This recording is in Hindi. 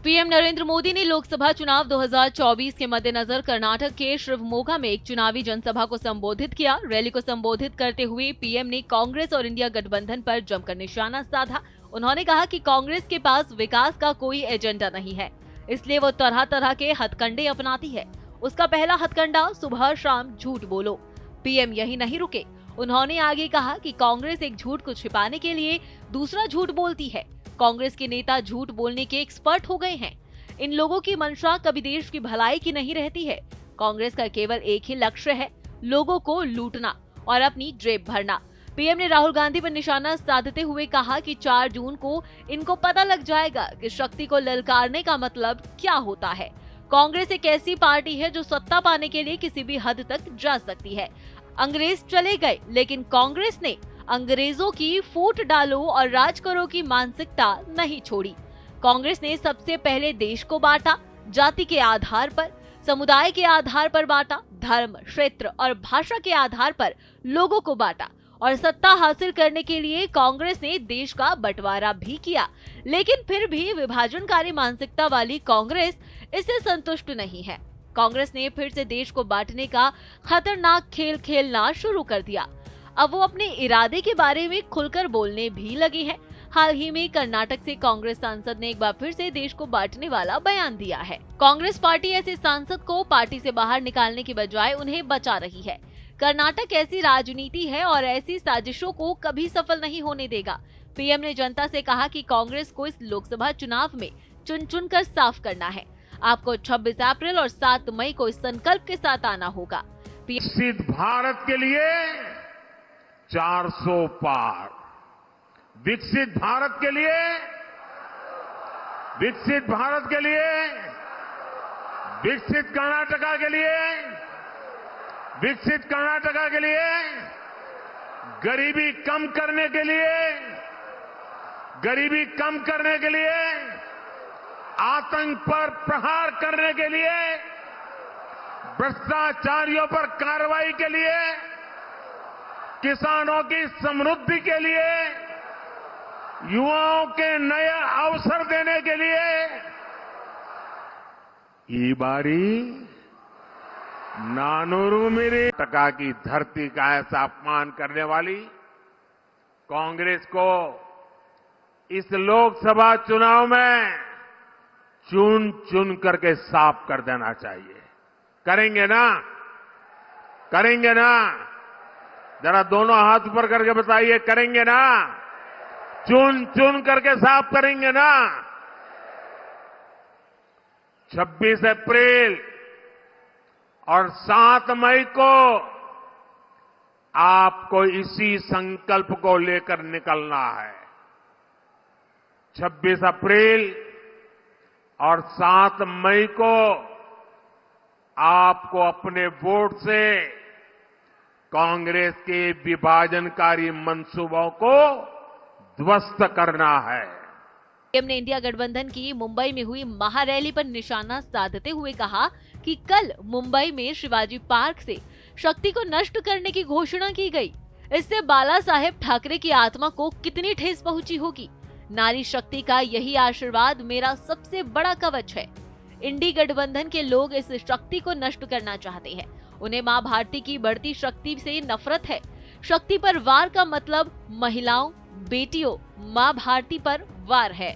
पीएम नरेंद्र मोदी ने लोकसभा चुनाव 2024 के मद्देनजर कर्नाटक के शिवमोगा में एक चुनावी जनसभा को संबोधित किया। रैली को संबोधित करते हुए पीएम ने कांग्रेस और इंडिया गठबंधन पर जमकर निशाना साधा। उन्होंने कहा कि कांग्रेस के पास विकास का कोई एजेंडा नहीं है, इसलिए वो तरह तरह के हथकंडे अपनाती है। उसका पहला हथकंडा सुबह शाम झूठ बोलो। पीएम यही नहीं रुके, उन्होंने आगे कहा कि कांग्रेस एक झूठ को छिपाने के लिए दूसरा झूठ बोलती है। कांग्रेस के नेता झूठ बोलने के एक्सपर्ट हो गए हैं। इन लोगों की मंशा कभी देश की भलाई की नहीं रहती है। कांग्रेस का केवल एक ही लक्ष्य है, लोगों को लूटना और अपनी जेब भरना। पीएम ने राहुल गांधी पर निशाना साधते हुए कहा कि 4 जून को इनको पता लग जाएगा कि शक्ति को ललकारने का मतलब क्या होता है। कांग्रेस एक ऐसी पार्टी है जो सत्ता पाने के लिए किसी भी हद तक जा सकती है। अंग्रेज चले गए, लेकिन कांग्रेस ने अंग्रेजों की फूट डालो और राज करो की मानसिकता नहीं छोड़ी। कांग्रेस ने सबसे पहले देश को बांटा, जाति के आधार पर, समुदाय के आधार पर बांटा, धर्म, क्षेत्र और भाषा के आधार पर लोगों को बांटा और सत्ता हासिल करने के लिए कांग्रेस ने देश का बंटवारा भी किया। लेकिन फिर भी विभाजनकारी मानसिकता वाली कांग्रेस इससे संतुष्ट नहीं है। कांग्रेस ने फिर से देश को बांटने का खतरनाक खेल खेलना शुरू कर दिया। अब वो अपने इरादे के बारे में खुलकर बोलने भी लगी है। हाल ही में कर्नाटक से कांग्रेस सांसद ने एक बार फिर से देश को बांटने वाला बयान दिया है। कांग्रेस पार्टी ऐसे सांसद को पार्टी से बाहर निकालने की बजाय उन्हें बचा रही है। कर्नाटक ऐसी राजनीति है और ऐसी साजिशों को कभी सफल नहीं होने देगा। पीएम ने जनता से कहा कि कांग्रेस को इस लोकसभा चुनाव में चुन चुन कर साफ करना है। आपको 26 अप्रैल और 7 मई को इस संकल्प के साथ आना होगा। विकसित भारत के लिए 400 पार, विकसित भारत के लिए, विकसित भारत के लिए, विकसित कर्नाटका के लिए, विकसित कर्नाटका के लिए, गरीबी कम करने के लिए, गरीबी कम करने के लिए, आतंक पर प्रहार करने के लिए, भ्रष्टाचारियों पर कार्रवाई के लिए, किसानों की समृद्धि के लिए, युवाओं के नए अवसर देने के लिए ये बारी नानूरू मेरे टका की धरती का ऐसा अपमान करने वाली कांग्रेस को इस लोकसभा चुनाव में चुन चुन करके साफ कर देना चाहिए। करेंगे ना? करेंगे ना? जरा दोनों हाथ ऊपर करके बताइए, करेंगे ना? चुन चुन करके साफ करेंगे ना? 26 अप्रैल और 7 मई को आपको इसी संकल्प को लेकर निकलना है। 26 अप्रैल और 7 मई को आपको अपने वोट से कांग्रेस के विभाजनकारी मंसूबों को ध्वस्त करना है। पीएम ने इंडिया गठबंधन की मुंबई में हुई महारैली पर निशाना साधते हुए कहा कि कल मुंबई में शिवाजी पार्क से शक्ति को नष्ट करने की घोषणा की गई। इससे बाला साहेब ठाकरे की आत्मा को कितनी ठेस पहुंची होगी। नारी शक्ति का यही आशीर्वाद मेरा सबसे बड़ा कवच है। इंडी गठबंधन के लोग इस शक्ति को नष्ट करना चाहते हैं। उन्हें मां भारती की बढ़ती शक्ति से नफरत है। शक्ति पर वार का मतलब महिलाओं, बेटियों, मां भारती पर वार है।